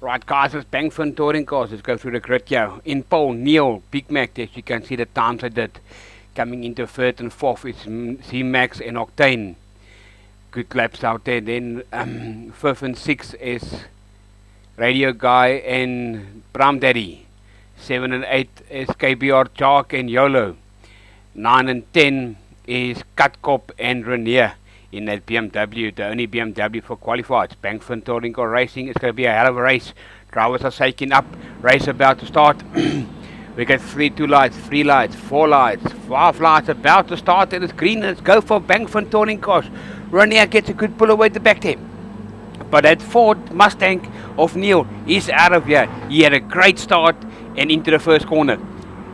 Right, guys, it's Bankfin touring cars. Let's go through the grid here. In pole, Neil, Big Mac, as you can see the times I did. Coming into third and fourth, it's Z-Max and Octane. Good laps out there. Then fifth and sixth is Radio Guy and Bram Daddy. 7 and 8 is KBR Chalk and YOLO. 9 and 10 is Cutkop and Renier in that BMW, the only BMW for qualified. Bankfin touring car racing. It's going to be a hell of a race. Drivers are shaking up. Race about to start. We got 2 lights, 3 lights, 4 lights, 5 lights about to start, and it's green. Let's go for Bankfin touring cars. Renier gets a good pull away at the back there. But that Ford Mustang of Neil is out of here. He had a great start and into the first corner.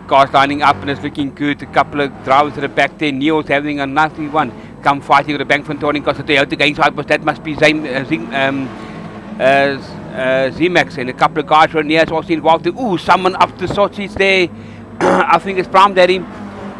Cars lining up and it's looking good. A couple of drivers at the back there. Neil's having a nasty one. Come fighting with the Bankfin touring cars. Toyota going side, but that must be Z-Max, and a couple of guys from Renier also involved. Ooh, someone up the Sochi's there. I think it's Bram Daddy.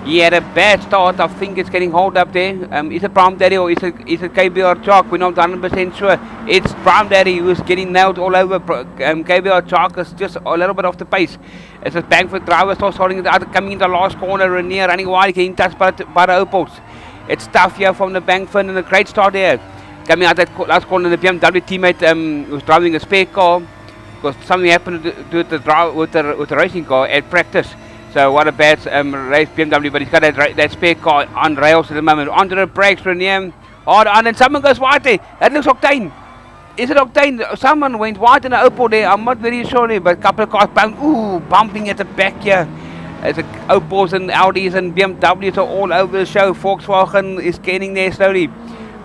He had a bad start. I think it's getting hold up there. Is it Bram Daddy or is it KBR Chalk? We're not 100% sure. It's Bram Daddy who's getting nailed all over. KBR Chalk is just a little bit off the pace. It's a Bankfin driver still sorting it out, coming in the last corner. Renier running wide, getting touched by the Opals. It's tough here from the Bankfin, and a great start there. Coming out that last corner, the BMW teammate was driving a spare car because something happened to with the racing car at practice. So what a bad race BMW, but he's got that spare car on rails at the moment. Under the brakes, Renier. Hard on, and someone goes wide there. That looks Octane. Is it Octane? Someone went wide in the Opel there. I'm not very sure, but a couple of cars bumping at the back here. As the Opels and Audis and BMWs are all over the show. Volkswagen is gaining there slowly.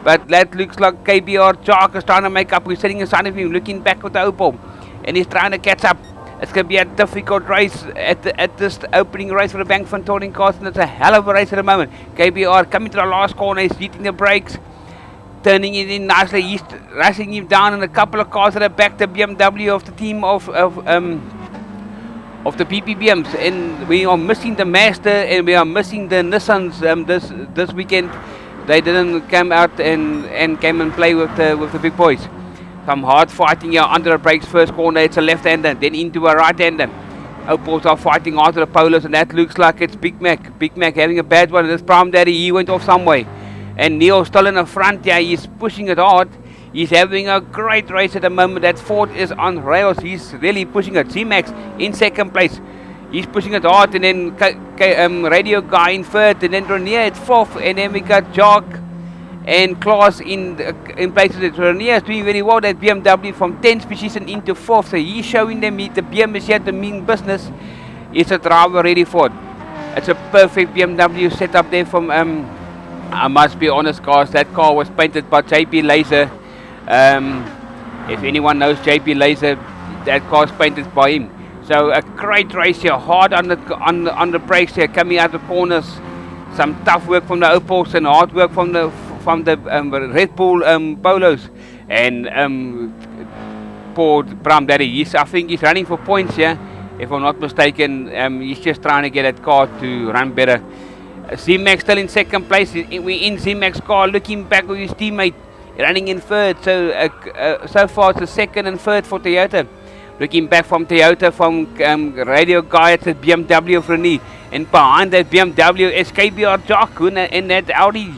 But that looks like KBR Chalk is trying to make up. We're sitting in front of him, looking back with the Opel. And he's trying to catch up. It's going to be a difficult race at this opening race for the Bankfin touring cars. And it's a hell of a race at the moment. KBR coming to the last corner. He's hitting the brakes. Turning it in nicely. He's rushing him down. And a couple of cars at the back. The BMW of the team of the PPBMs, and we are missing the Master and we are missing the Nissans this weekend. They didn't come out and came and play with the big boys. Some hard fighting here under the brakes. First corner, it's a left-hander, then into a right-hander. Opals are fighting after the Polos, and that looks like it's Big Mac. Big Mac having a bad one. This Bram Daddy, he went off some way. And Neil still in the front here. He's pushing it hard. He's having a great race at the moment. That Ford is on rails. He's really pushing it. Z-Max in second place. He's pushing it hard. And then Radio Guy in third. And then Renier at fourth. And then we got Jock and Klaus in places. Renier is doing very well. That BMW from 10th position into fourth. So he's showing them the BM is here to mean business. It's a driver ready for it. It's a perfect BMW set up there from... I must be honest, guys. That car was painted by JP Laser. If anyone knows JP Laser, that car's painted by him. So a great race here, hard on the brakes here, coming out the corners. Some tough work from the Opals and hard work from the Red Bull Polos. And poor Bram Daddy, I think he's running for points here. If I'm not mistaken, he's just trying to get that car to run better. Z-Max still in second place. We're in Z-Max car, looking back with his teammate. Running in third, so far it's the second and third for Toyota. Looking back from Toyota, from Radio Guy, it's a BMW of Renier. And behind that BMW is KBR Chalk and that Audi,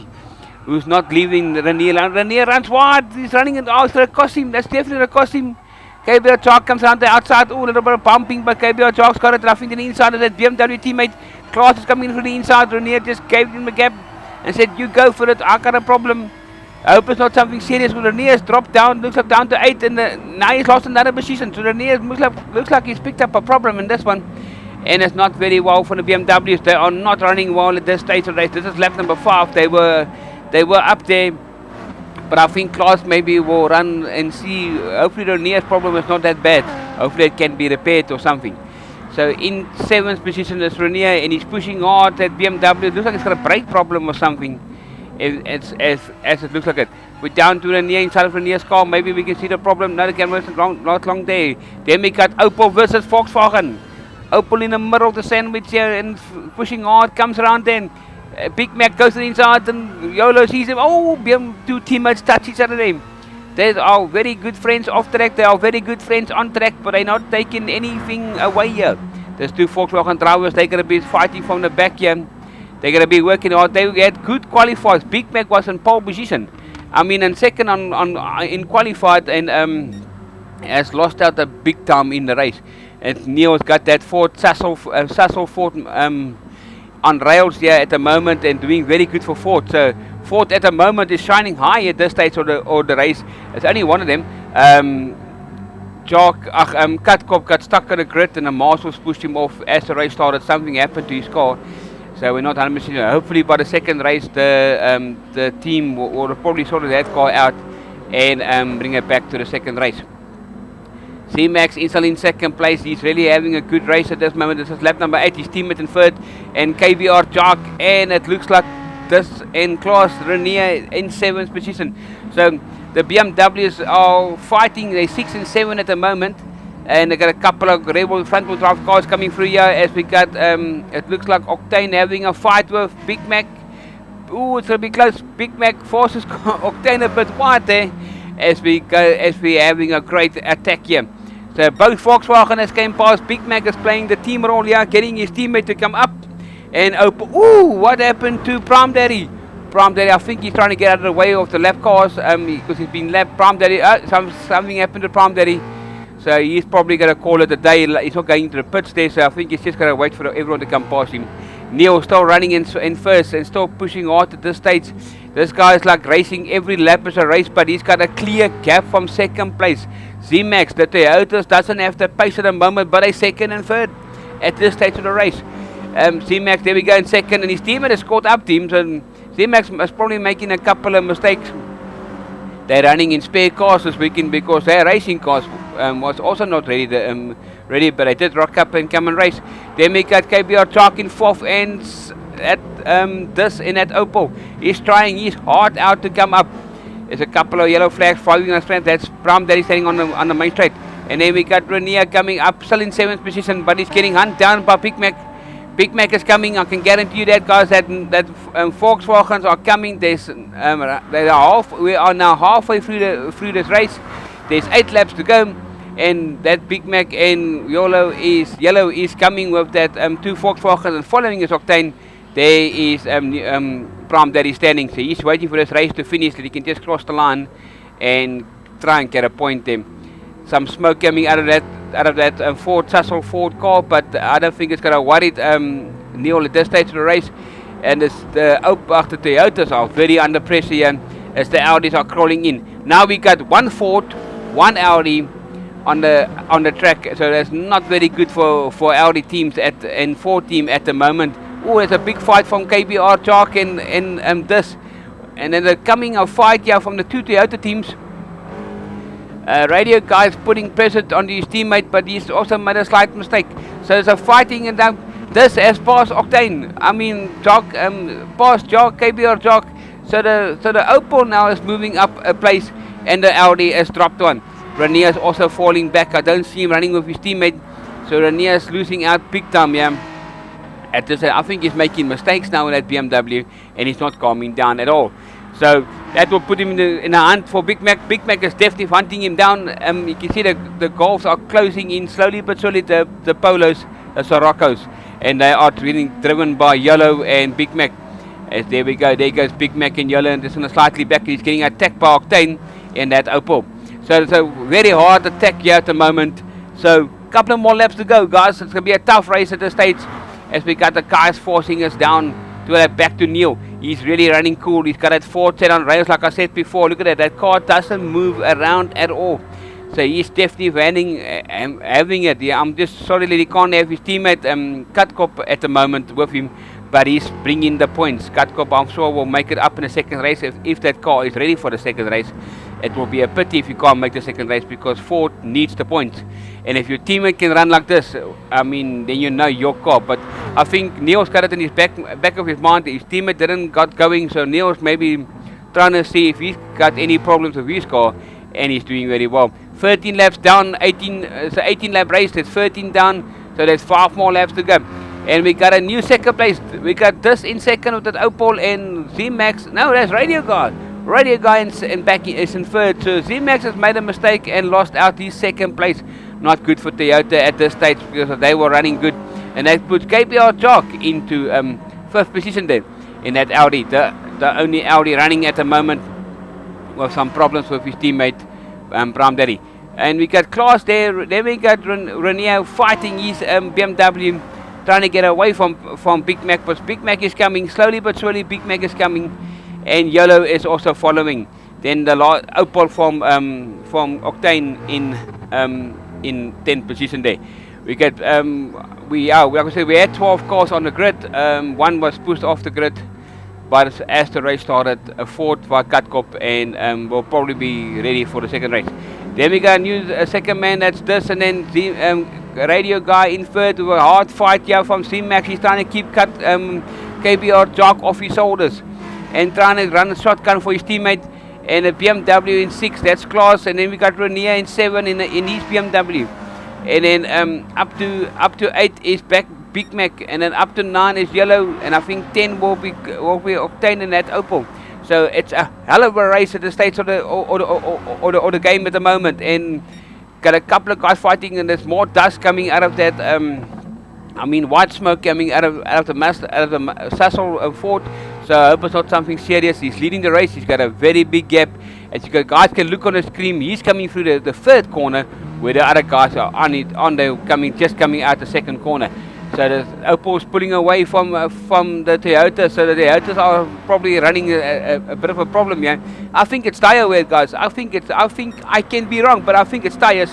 who's not leaving Renier. Renier runs wide, he's running it out, it cost him, that's definitely a cost him. KBR Chalk comes around the outside, a little bit of bumping, but KBR Chalk's got it roughing to the inside of that BMW teammate. Klaus is coming in from the inside, Renier just gave him a gap and said, you go for it, I got a problem. I hope it's not something serious. Renier's dropped down, looks like down to 8, and now he's lost another position. So Renier looks like he's picked up a problem in this one. And it's not very well for the BMWs. They are not running well at this stage of the race. This is lap number 5. They were up there. But I think Klaus maybe will run and see. Hopefully Renier's problem is not that bad. Hopefully it can be repaired or something. So in 7th position is Renier, and he's pushing hard at BMW. It looks like it's got a brake problem or something. As it looks like it. We're down to Renier inside of Renier's car. Maybe we can see the problem. No, the camera is not long there. Then we got Opel versus Volkswagen. Opel in the middle of the sandwich here and pushing hard. Comes around then. Big Mac goes to the inside and YOLO sees him. Oh, two teammates touch each other there. They are very good friends off track. They are very good friends on track, but they're not taking anything away here. There's 2 Volkswagen drivers. They're going to be fighting from the back here. They're going to be working hard. They had good qualifiers. Big Mac was in pole position. I mean, in second in qualified, and has lost out a big time in the race. And Neil's got that Ford Sassel Ford on rails here at the moment and doing very good for Ford. So Ford at the moment is shining high at this stage of the race. It's only one of them. Katkop got stuck in the grid and the marshals pushed him off as the race started. Something happened to his car. So we're not 100% sure. Hopefully by the second race the team will probably sort that car out and bring it back to the second race. C-Max is still in second place. He's really having a good race at this moment. This is lap number 8. His teammate in third. And KVR Jock. And it looks like this in class Renier in 7th position. So the BMWs are fighting. They're 6 and 7 at the moment. And they got a couple of Rebel front wheel drive cars coming through here. As we got, it looks like Octane having a fight with Big Mac. Ooh, it's going to be close. Big Mac forces Octane a bit wide there. As we're having a great attack here. So both Volkswagen has came past. Big Mac is playing the team role here, getting his teammate to come up and open. Ooh, what happened to Prom Daddy? Prom Daddy, I think he's trying to get out of the way of the lap cars because he's been lapped. Prom Daddy, something happened to Prom Daddy. So he's probably going to call it a day. He's not going to the pits there, so I think he's just going to wait for everyone to come past him. Neil still running in first and still pushing hard at this stage. This guy is like racing every lap as a race, but he's got a clear gap from second place. Z-Max, the Toyotas, doesn't have the pace at the moment, but he's second and third at this stage of the race. Z-Max, there we go in second, and his teammate has caught up to him, so Z-Max is probably making a couple of mistakes. They're running in spare cars this weekend because their racing cars was also not ready, but they did rock up and come and race. Then we got KBR Chalk in fourth and at this in that Opel. He's trying his heart out to come up. There's a couple of yellow flags following us. That's Pram that is standing on the main straight. And then we got Renier coming up, still in 7th position, but he's getting hunted down by Big Mac. Big Mac is coming. I can guarantee you that, guys, that Volkswagens are coming. We are now halfway through this race. There's 8 laps to go, and that Big Mac and yellow is coming with that 2 Volkswagens, and following is Octane. There is Pram that is standing. So he's waiting for this race to finish, so he can just cross the line and try and get a point there. Some smoke coming out of that Ford Sassel Ford car, but I don't think it's going to worry Neil at this stage of the race. And the Toyotas are very under pressure here as the Audis are crawling in. Now we got 1 Ford, 1 Audi on the track, so that's not very good for Audi teams and Ford team at the moment. Oh, there's a big fight from KBR Chalk and this, and then the coming a fight here from the 2 Toyota teams. Radio guy's putting pressure on his teammate, but he's also made a slight mistake. So there's a fighting, and this has passed Octane. I mean, Jock, past Jock, KBR Jock. So the Opel now is moving up a place, and the Audi has dropped one. Renier is also falling back. I don't see him running with his teammate. So Renier is losing out big time, yeah. At this, I think he's making mistakes now in that BMW, and he's not calming down at all. So that will put him in a hunt for Big Mac. Big Mac is definitely hunting him down. You can see the Golfs are closing in slowly but surely, the Polos, the Sirocco's, and they are being driven by Yellow and Big Mac. As there we go, there goes Big Mac and Yellow, and this one is slightly back. He's getting attacked by Octane and that Opel. So it's a very hard attack here at the moment. So a couple of more laps to go, guys. It's going to be a tough race at this stage, as we got the cars forcing us down to back to Neil. He's really running cool. He's got that Ford set on rails, like I said before. Look at that. That car doesn't move around at all. So he's definitely having it. Yeah, I'm just sorry that he can't have his teammate Katkop at the moment with him, but he's bringing the points. Katkop, I'm sure, will make it up in the second race if that car is ready for the second race. It will be a pity if you can't make the second race, because Ford needs the points. And if your teammate can run like this, I mean, then you know your car. But I think Neil's got it in his back of his mind. His teammate didn't got going, so Neil's maybe trying to see if he's got any problems with his car, and he's doing very well. 13 laps down, 18 lap race. There's 13 down, so there's 5 more laps to go. And we got a new second place. We got this in second with that Opel and Z-Max. No, that's Radio Guard. Radio Guy and back is in third. So Z-Max has made a mistake and lost out his second place. Not good for Toyota at this stage because they were running good. And that puts KBR Jock into fifth position there in that Audi. The only Audi running at the moment with some problems with his teammate Bram Derry. And we got Klaas there. Then we got Renier fighting his BMW, trying to get away from Big Mac. But Big Mac is coming slowly but surely. Big Mac is coming, and Yellow is also following. Then the Opel from Octane in 10th position there. We get we had 12 cars on the grid. One was pushed off the grid, but as the race started, a fourth was Katkop and will probably be ready for the second race. Then we got a new second man, that's this, and then the Radio Guy in third with a hard fight here from C-Max. He's trying to keep KBR Jock off his shoulders and trying to run a shotgun for his teammate. And a BMW in 6, that's Klaas. And then we got Renier in 7 in his BMW. And then up to 8 is Big Mac, and then up to 9 is Yellow, and I think 10 will be Octane in that Opel. So it's a hell of a race at the stage of the game at the moment, and got a couple of guys fighting, and there's more dust coming out of that. White smoke coming out of the Sassel Ford. So I hope it's not something serious. He's leading the race. He's got a very big gap. As you guys can look on the screen, he's coming through the third corner, where the other guys are just coming out the second corner. So the Opel's pulling away from the Toyota, so the Toyotas are probably running a bit of a problem here. I think it's tire wear, guys. I think I can be wrong, but I think it's tires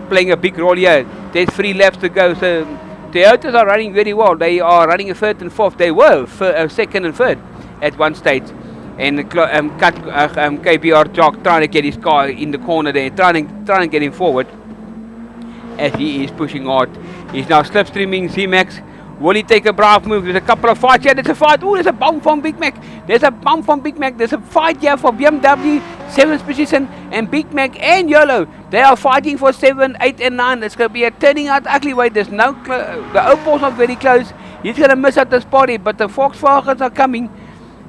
playing a big role here. There's 3 laps to go, so Toyotas are running very well. They are running a third and fourth. They were second and third at one stage. And KBR Jock trying to get his car in the corner there, trying to get him forward as he is pushing hard. He's now slipstreaming Z-Max. Will he take a brave move? There's a couple of fights here. There's a fight. Oh, there's a bump from Big Mac. There's a fight here for BMW, 7th position, and Big Mac and Yellow. They are fighting for 7, 8, and 9. It's going to be a turning out ugly way. There's no the Opel's not very close. He's going to miss out this party, but the Volkswagens are coming.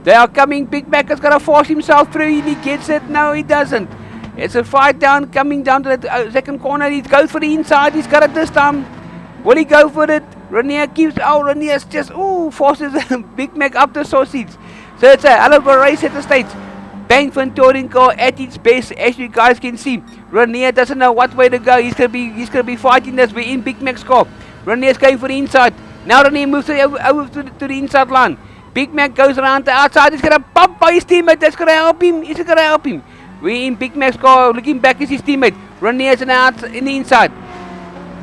They are coming. Big Mac is going to force himself through. He gets it. No, he doesn't. It's a fight coming down to the second corner. He goes for the inside. He's got it this time. Will he go for it? Renier Renier's just forces Big Mac up the sausage. So it's a hell of a race at the stage. Bankfin touring car at its best, as you guys can see. Renier doesn't know what way to go. He's gonna be fighting this. We're in Big Mac's car. Renier's going for the inside. Now Renier moves over to the inside line. Big Mac goes around the outside. He's gonna bump by his teammate. That's gonna help him. Is it gonna help him? We're in Big Mac's car. Looking back is his teammate. Renier's in the inside.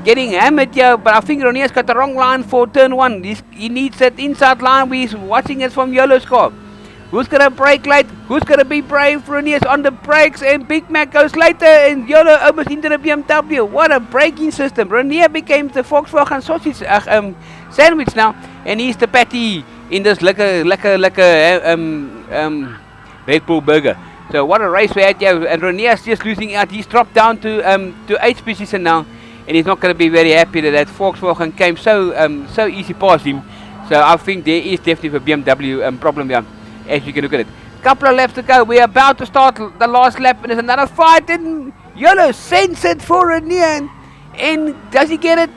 Getting hammered here, but I think Renier's got the wrong line for turn 1. He needs that inside line. We're watching it from Yellow's car. Who's going to brake late? Who's going to be brave? Renier's on the brakes, and Big Mac goes later, and Yellow almost into the BMW. What a braking system. Renier became the Volkswagen sausage sandwich now, and he's the patty in this lekker Red Bull burger. So what a race we had here, and Renier's just losing out. He's dropped down to 8th position now. And he's not going to be very happy that Volkswagen came so easy past him. So I think there is definitely a BMW problem here, as you can look at it. Couple of laps to go. We're about to start the last lap, and there's another fight. And Yellow sends it for Renier. And does he get it?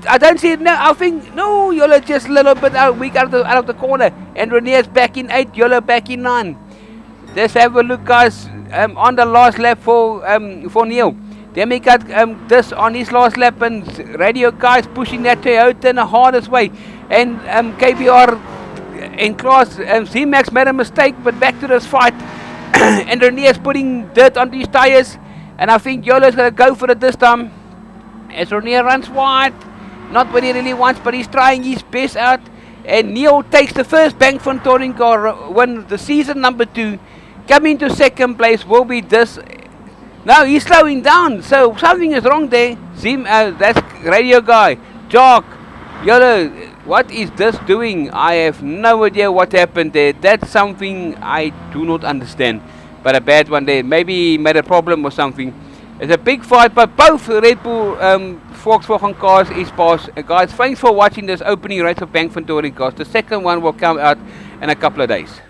I don't see it now. I think no. Yellow just a little bit weak out of the corner, and Renier's back in 8. Yellow back in 9. Let's have a look, guys. On the last lap for Neil. Then we got this on his last lap, and Radio Guys pushing that Toyota in the hardest way. And KBR and Klaas, Z-Max made a mistake, but back to this fight. And Renier's putting dirt onto his tires. And I think Yolo's going to go for it this time. As Renier runs wide. Not what he really wants, but he's trying his best out. And Neil takes the first Bankfin touring car win the season number 2. Coming to second place will be this. Now he's slowing down, so something is wrong there. That's Radio Guy, Jock, Yellow. What is this doing? I have no idea what happened there. That's something I do not understand. But a bad one there. Maybe he made a problem or something. It's a big fight, but both Red Bull Volkswagen cars is passed. Guys, thanks for watching this opening race of Bankfin touring cars. The second one will come out in a couple of days.